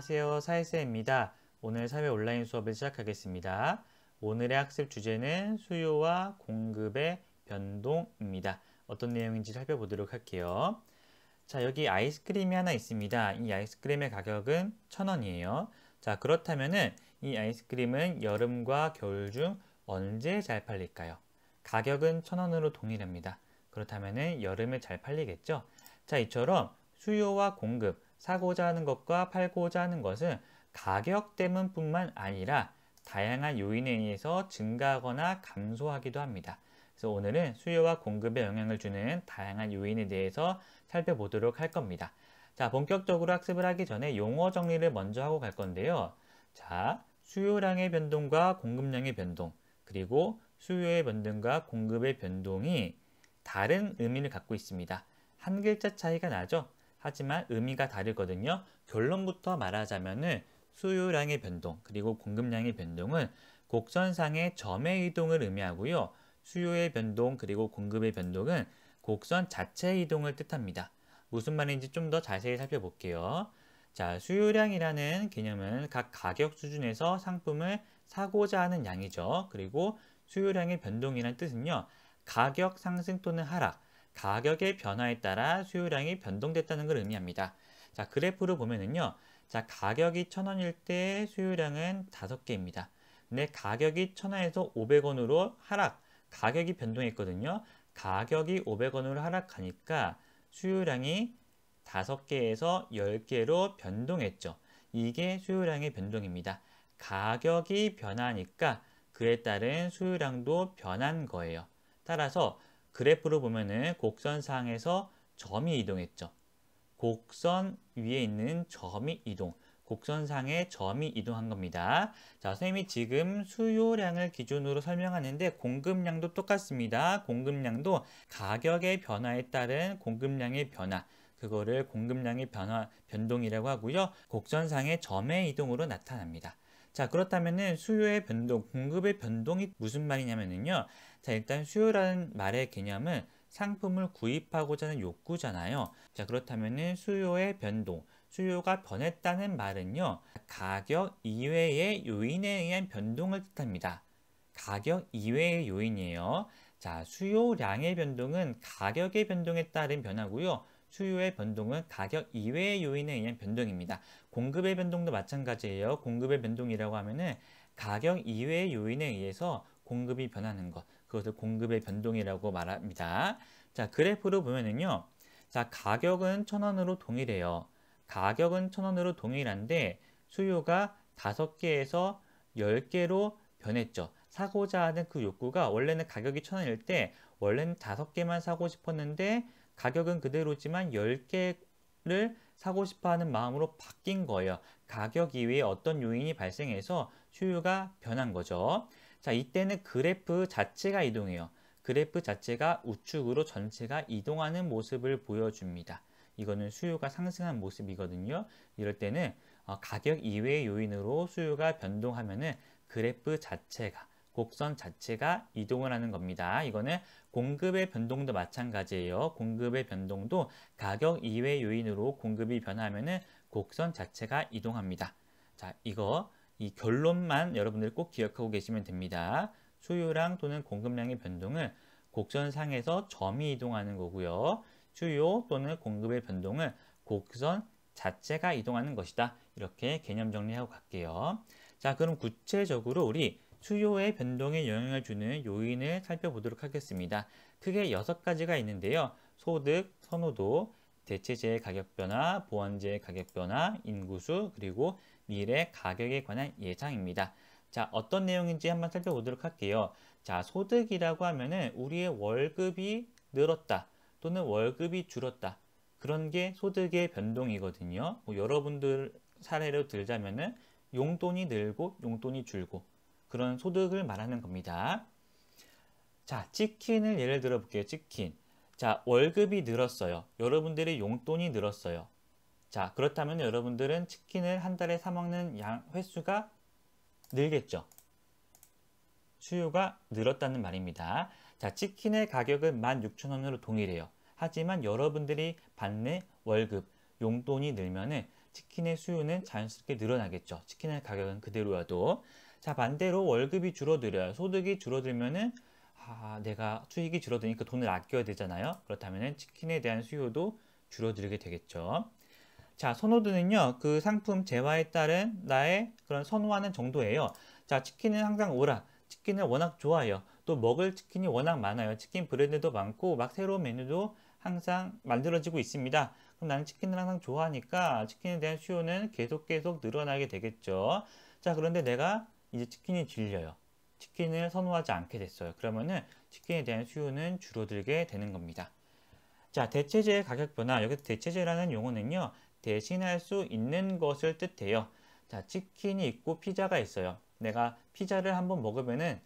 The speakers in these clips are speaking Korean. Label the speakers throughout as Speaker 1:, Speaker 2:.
Speaker 1: 안녕하세요. 사회쌤입니다. 오늘 사회 온라인 수업을 시작하겠습니다. 오늘의 학습 주제는 수요와 공급의 변동입니다. 어떤 내용인지 살펴보도록 할게요. 자, 여기 아이스크림이 하나 있습니다. 이 아이스크림의 가격은 1,000원이에요. 자, 그렇다면은 이 아이스크림은 여름과 겨울 중 언제 잘 팔릴까요? 가격은 1,000원으로 동일합니다. 그렇다면은 여름에 잘 팔리겠죠? 자, 이처럼 수요와 공급, 사고자 하는 것과 팔고자 하는 것은 가격 때문뿐만 아니라 다양한 요인에 의해서 증가하거나 감소하기도 합니다. 그래서 오늘은 수요와 공급에 영향을 주는 다양한 요인에 대해서 살펴보도록 할 겁니다. 자, 본격적으로 학습을 하기 전에 용어 정리를 먼저 하고 갈 건데요. 자, 수요량의 변동과 공급량의 변동, 그리고 수요의 변동과 공급의 변동이 다른 의미를 갖고 있습니다. 한 글자 차이가 나죠? 하지만 의미가 다르거든요. 결론부터 말하자면은 수요량의 변동, 그리고 공급량의 변동은 곡선상의 점의 이동을 의미하고요. 수요의 변동, 그리고 공급의 변동은 곡선 자체의 이동을 뜻합니다. 무슨 말인지 좀 더 자세히 살펴볼게요. 자, 수요량이라는 개념은 각 가격 수준에서 상품을 사고자 하는 양이죠. 그리고 수요량의 변동이라는 뜻은요. 가격 상승 또는 하락, 가격의 변화에 따라 수요량이 변동됐다는 걸 의미합니다. 자, 그래프로 보면은요. 자, 가격이 1,000원일 때 수요량은 5개입니다. 근데 가격이 1,000원에서 500원으로 하락, 가격이 변동했거든요. 가격이 500원으로 하락하니까 수요량이 5개에서 10개로 변동했죠. 이게 수요량의 변동입니다. 가격이 변하니까 그에 따른 수요량도 변한 거예요. 따라서 그래프로 보면은 곡선상에서 점이 이동했죠. 곡선 위에 있는 점이 이동, 곡선상의 점이 이동한 겁니다. 자, 선생님이 지금 수요량을 기준으로 설명하는데 공급량도 똑같습니다. 공급량도 가격의 변화에 따른 공급량의 변화, 그거를 공급량의 변화, 변동이라고 하고요. 곡선상의 점의 이동으로 나타납니다. 자, 그렇다면은 수요의 변동, 공급의 변동이 무슨 말이냐면요. 자, 일단 수요라는 말의 개념은 상품을 구입하고자 하는 욕구잖아요. 자, 그렇다면은 수요의 변동, 수요가 변했다는 말은요. 가격 이외의 요인에 의한 변동을 뜻합니다. 가격 이외의 요인이에요. 자, 수요량의 변동은 가격의 변동에 따른 변화고요. 수요의 변동은 가격 이외의 요인에 의한 변동입니다. 공급의 변동도 마찬가지예요. 공급의 변동이라고 하면은 가격 이외의 요인에 의해서 공급이 변하는 것, 그것을 공급의 변동이라고 말합니다. 자, 그래프로 보면은요. 자, 가격은 1,000원으로 동일해요. 가격은 1,000원으로 동일한데 수요가 5개에서 10개로 변했죠. 사고자 하는 그 욕구가 원래는 가격이 1,000원일 때 원래는 5개만 사고 싶었는데 가격은 그대로지만 10개를 사고 싶어 하는 마음으로 바뀐 거예요. 가격 이외에 어떤 요인이 발생해서 수요가 변한 거죠. 자, 이때는 그래프 자체가 이동해요. 그래프 자체가 우측으로 전체가 이동하는 모습을 보여줍니다. 이거는 수요가 상승한 모습이거든요. 이럴 때는 가격 이외의 요인으로 수요가 변동하면은 그래프 자체가, 곡선 자체가 이동을 하는 겁니다. 이거는 공급의 변동도 마찬가지예요. 공급의 변동도 가격 이외의 요인으로 공급이 변하면은 곡선 자체가 이동합니다. 자, 이 결론만 여러분들 꼭 기억하고 계시면 됩니다. 수요량 또는 공급량의 변동은 곡선상에서 점이 이동하는 거고요. 수요 또는 공급의 변동은 곡선 자체가 이동하는 것이다. 이렇게 개념 정리하고 갈게요. 자, 그럼 구체적으로 우리 수요의 변동에 영향을 주는 요인을 살펴보도록 하겠습니다. 크게 6가지가 있는데요. 소득, 선호도, 대체재의 가격 변화, 보완재의 가격 변화, 인구수, 그리고 미래 가격에 관한 예상입니다. 자, 어떤 내용인지 한번 살펴보도록 할게요. 자, 소득이라고 하면은 우리의 월급이 늘었다 또는 월급이 줄었다. 그런 게 소득의 변동이거든요. 여러분들 사례로 들자면은 용돈이 늘고 용돈이 줄고 그런 소득을 말하는 겁니다. 자, 치킨을 예를 들어 볼게요. 치킨. 자, 월급이 늘었어요. 여러분들의 용돈이 늘었어요. 자, 그렇다면 여러분들은 치킨을 한 달에 사 먹는 횟수가 늘겠죠. 수요가 늘었다는 말입니다. 자, 치킨의 가격은 16,000원으로 동일해요. 하지만 여러분들이 받는 월급, 용돈이 늘면은 치킨의 수요는 자연스럽게 늘어나겠죠. 치킨의 가격은 그대로여도. 자, 반대로 월급이 줄어들어요. 소득이 줄어들면은 내가 수익이 줄어드니까 돈을 아껴야 되잖아요. 그렇다면은 치킨에 대한 수요도 줄어들게 되겠죠. 자, 선호도는요, 그 상품 재화에 따른 나의 그런 선호하는 정도예요. 자, 치킨은 항상 오락. 치킨을 워낙 좋아해요. 또 먹을 치킨이 워낙 많아요. 치킨 브랜드도 많고, 막 새로운 메뉴도 항상 만들어지고 있습니다. 그럼 나는 치킨을 항상 좋아하니까 치킨에 대한 수요는 계속 늘어나게 되겠죠. 자, 그런데 내가 이제 치킨이 질려요. 치킨을 선호하지 않게 됐어요. 그러면은 치킨에 대한 수요는 줄어들게 되는 겁니다. 자, 대체재의 가격 변화. 여기서 대체재라는 용어는요, 대신할 수 있는 것을 뜻해요. 자, 치킨이 있고 피자가 있어요. 내가 피자를 한번 먹으면은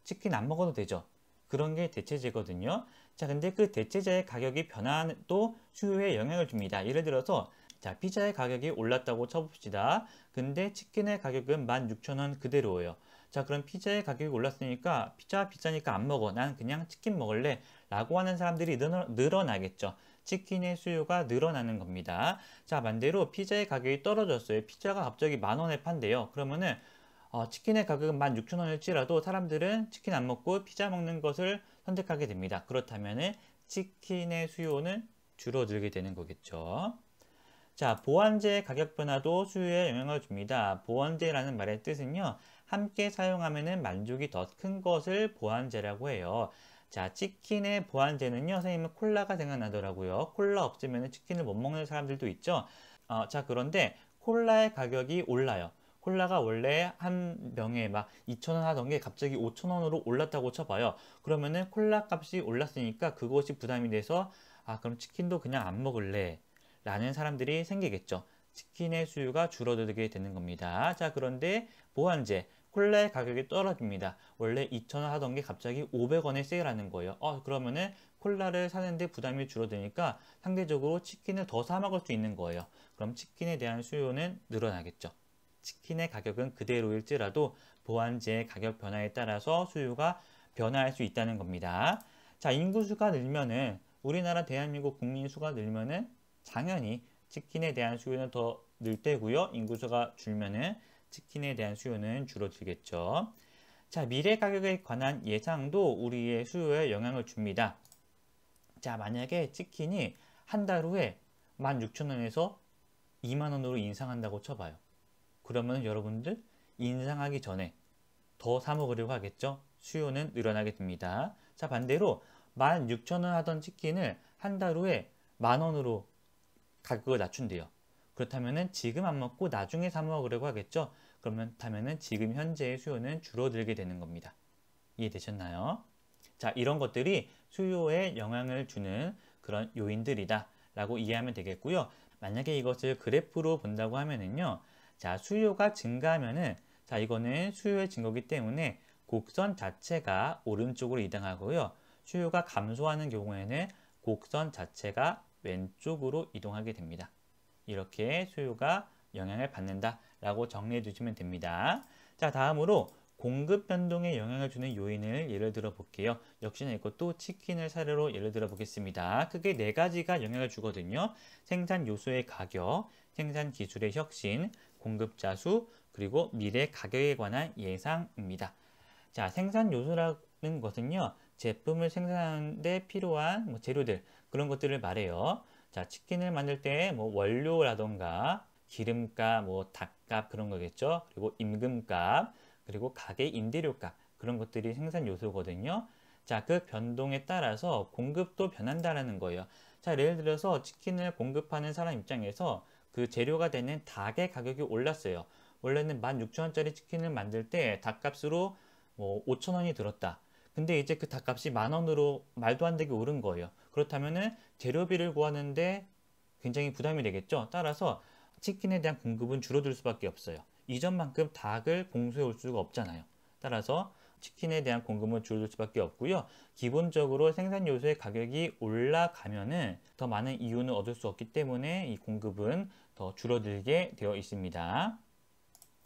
Speaker 1: 치킨 안 먹어도 되죠. 그런 게 대체재거든요. 자, 근데 그 대체재의 가격이 변화도 수요에 영향을 줍니다. 예를 들어서 자, 피자의 가격이 올랐다고 쳐봅시다. 근데 치킨의 가격은 16,000원 그대로예요. 자, 그럼 피자의 가격이 올랐으니까 피자 비싸니까 안 먹어. 난 그냥 치킨 먹을래. 라고 하는 사람들이 늘어나겠죠. 치킨의 수요가 늘어나는 겁니다. 자, 반대로 피자의 가격이 떨어졌어요. 피자가 갑자기 10,000원에 판대요. 그러면은 치킨의 가격은 16,000원일지라도 사람들은 치킨 안 먹고 피자 먹는 것을 선택하게 됩니다. 그렇다면은 치킨의 수요는 줄어들게 되는 거겠죠. 자, 보완제 가격 변화도 수요에 영향을 줍니다. 보완제라는 말의 뜻은요, 함께 사용하면은 만족이 더 큰 것을 보완제라고 해요. 자, 치킨의 보완제는요, 선생님은 콜라가 생각나더라고요. 콜라 없으면 치킨을 못 먹는 사람들도 있죠. 자, 그런데 콜라의 가격이 올라요. 콜라가 원래 한 병에 막 2,000원 하던 게 갑자기 5,000원으로 올랐다고 쳐봐요. 그러면은 콜라 값이 올랐으니까 그것이 부담이 돼서 그럼 치킨도 그냥 안 먹을래 라는 사람들이 생기겠죠. 치킨의 수요가 줄어들게 되는 겁니다. 자, 그런데 보완제 콜라의 가격이 떨어집니다. 원래 2,000원 하던 게 갑자기 500원에 세일하는 거예요. 그러면은 콜라를 사는데 부담이 줄어드니까 상대적으로 치킨을 더 사 먹을 수 있는 거예요. 그럼 치킨에 대한 수요는 늘어나겠죠. 치킨의 가격은 그대로일지라도 보완제의 가격 변화에 따라서 수요가 변화할 수 있다는 겁니다. 자, 인구수가 늘면은 우리나라 대한민국 국민 수가 늘면은 당연히 치킨에 대한 수요는 더 늘 테고요. 인구수가 줄면은 치킨에 대한 수요는 줄어들겠죠. 자, 미래 가격에 관한 예상도 우리의 수요에 영향을 줍니다. 자, 만약에 치킨이 한 달 후에 16,000원에서 20,000원으로 인상한다고 쳐봐요. 그러면 여러분들 인상하기 전에 더 사 먹으려고 하겠죠? 수요는 늘어나게 됩니다. 자, 반대로 16,000원 하던 치킨을 한 달 후에 10,000원으로 가격을 낮춘대요. 그렇다면은 지금 안 먹고 나중에 사 먹으려고 하겠죠? 그러면 지금 현재의 수요는 줄어들게 되는 겁니다. 이해되셨나요? 자, 이런 것들이 수요에 영향을 주는 그런 요인들이다 라고 이해하면 되겠고요. 만약에 이것을 그래프로 본다고 하면은요. 자, 수요가 증가하면은 자, 이거는 수요의 증거이기 때문에 곡선 자체가 오른쪽으로 이동하고요. 수요가 감소하는 경우에는 곡선 자체가 왼쪽으로 이동하게 됩니다. 이렇게 수요가 영향을 받는다 라고 정리해 주시면 됩니다. 자, 다음으로 공급 변동에 영향을 주는 요인을 예를 들어 볼게요. 역시나 이것도 치킨을 사례로 예를 들어 보겠습니다. 크게 네 가지가 영향을 주거든요. 생산 요소의 가격, 생산 기술의 혁신, 공급자 수, 그리고 미래 가격에 관한 예상입니다. 자, 생산 요소라는 것은요, 제품을 생산하는 데 필요한 재료들, 그런 것들을 말해요. 자, 치킨을 만들 때 원료라던가 기름값, 닭값 그런 거겠죠. 그리고 임금값, 그리고 가게 임대료값 그런 것들이 생산 요소거든요. 자, 그 변동에 따라서 공급도 변한다라는 거예요. 자, 예를 들어서 치킨을 공급하는 사람 입장에서 그 재료가 되는 닭의 가격이 올랐어요. 원래는 16,000원짜리 치킨을 만들 때 닭값으로 5,000원이 들었다. 근데 이제 그 닭값이 10,000원으로 말도 안 되게 오른 거예요. 그렇다면은 재료비를 구하는데 굉장히 부담이 되겠죠. 따라서 치킨에 대한 공급은 줄어들 수밖에 없어요. 이전만큼 닭을 공수해 올 수가 없잖아요. 따라서 치킨에 대한 공급은 줄어들 수밖에 없고요. 기본적으로 생산 요소의 가격이 올라가면은 더 많은 이윤을 얻을 수 없기 때문에 이 공급은 더 줄어들게 되어 있습니다.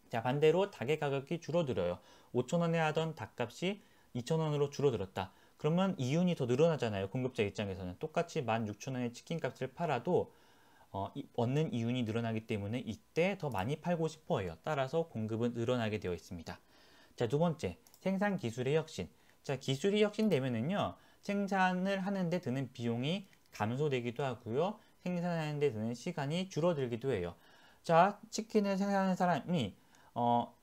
Speaker 1: 자, 반대로 닭의 가격이 줄어들어요. 5,000원에 하던 닭값이 2,000원으로 줄어들었다. 그러면 이윤이 더 늘어나잖아요. 공급자 입장에서는. 똑같이 16,000원의 치킨값을 팔아도 얻는 이윤이 늘어나기 때문에 이때 더 많이 팔고 싶어 해요. 따라서 공급은 늘어나게 되어 있습니다. 자, 두 번째, 생산 기술의 혁신. 자, 기술이 혁신되면은요, 생산을 하는데 드는 비용이 감소되기도 하고요, 생산하는 데 드는 시간이 줄어들기도 해요. 자, 치킨을 생산하는 사람이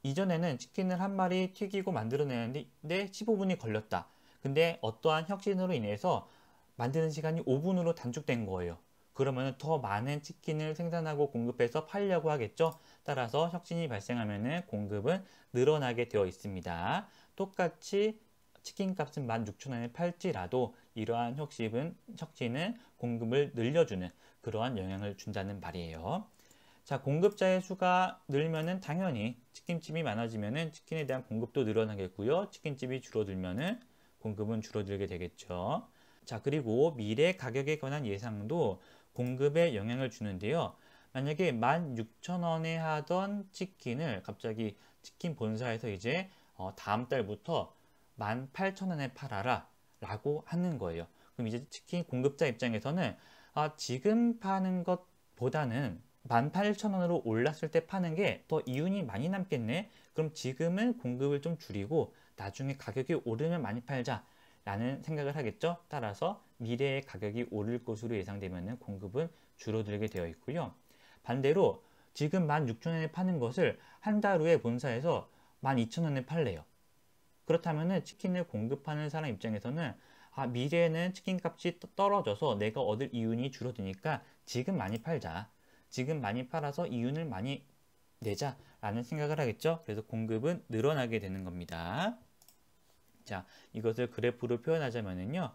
Speaker 1: 이전에는 치킨을 한 마리 튀기고 만들어내는데 15분이 걸렸다. 근데 어떠한 혁신으로 인해서 만드는 시간이 5분으로 단축된 거예요. 그러면 더 많은 치킨을 생산하고 공급해서 팔려고 하겠죠. 따라서 혁신이 발생하면 공급은 늘어나게 되어 있습니다. 똑같이 치킨 값은 16,000원에 팔지라도 이러한 혁신은 공급을 늘려주는 그러한 영향을 준다는 말이에요. 자, 공급자의 수가 늘면은 당연히 치킨집이 많아지면은 치킨에 대한 공급도 늘어나겠고요. 치킨집이 줄어들면은 공급은 줄어들게 되겠죠. 자, 그리고 미래 가격에 관한 예상도 공급에 영향을 주는데요. 만약에 16,000원에 하던 치킨을 갑자기 치킨 본사에서 이제 다음 달부터 18,000원에 팔아라 라고 하는 거예요. 그럼 이제 치킨 공급자 입장에서는 지금 파는 것보다는 18,000원으로 올랐을 때 파는 게 더 이윤이 많이 남겠네. 그럼 지금은 공급을 좀 줄이고 나중에 가격이 오르면 많이 팔자 라는 생각을 하겠죠. 따라서 미래의 가격이 오를 것으로 예상되면 공급은 줄어들게 되어 있고요. 반대로 지금 16,000원에 파는 것을 한 달 후에 본사에서 12,000원에 팔래요. 그렇다면 치킨을 공급하는 사람 입장에서는 미래에는 치킨 값이 떨어져서 내가 얻을 이윤이 줄어드니까 지금 많이 팔자. 지금 많이 팔아서 이윤을 많이 내자 라는 생각을 하겠죠. 그래서 공급은 늘어나게 되는 겁니다. 자, 이것을 그래프로 표현하자면요,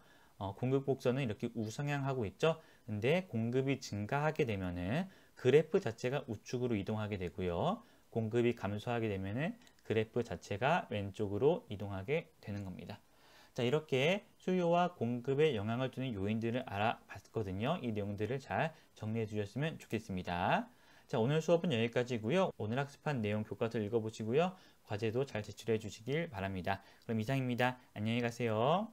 Speaker 1: 공급 곡선은 이렇게 우상향하고 있죠. 근데 공급이 증가하게 되면은 그래프 자체가 우측으로 이동하게 되고요. 공급이 감소하게 되면은 그래프 자체가 왼쪽으로 이동하게 되는 겁니다. 자, 이렇게 수요와 공급에 영향을 주는 요인들을 알아봤거든요. 이 내용들을 잘 정리해 주셨으면 좋겠습니다. 자, 오늘 수업은 여기까지고요. 오늘 학습한 내용 교과서 읽어보시고요. 과제도 잘 제출해 주시길 바랍니다. 그럼 이상입니다. 안녕히 가세요.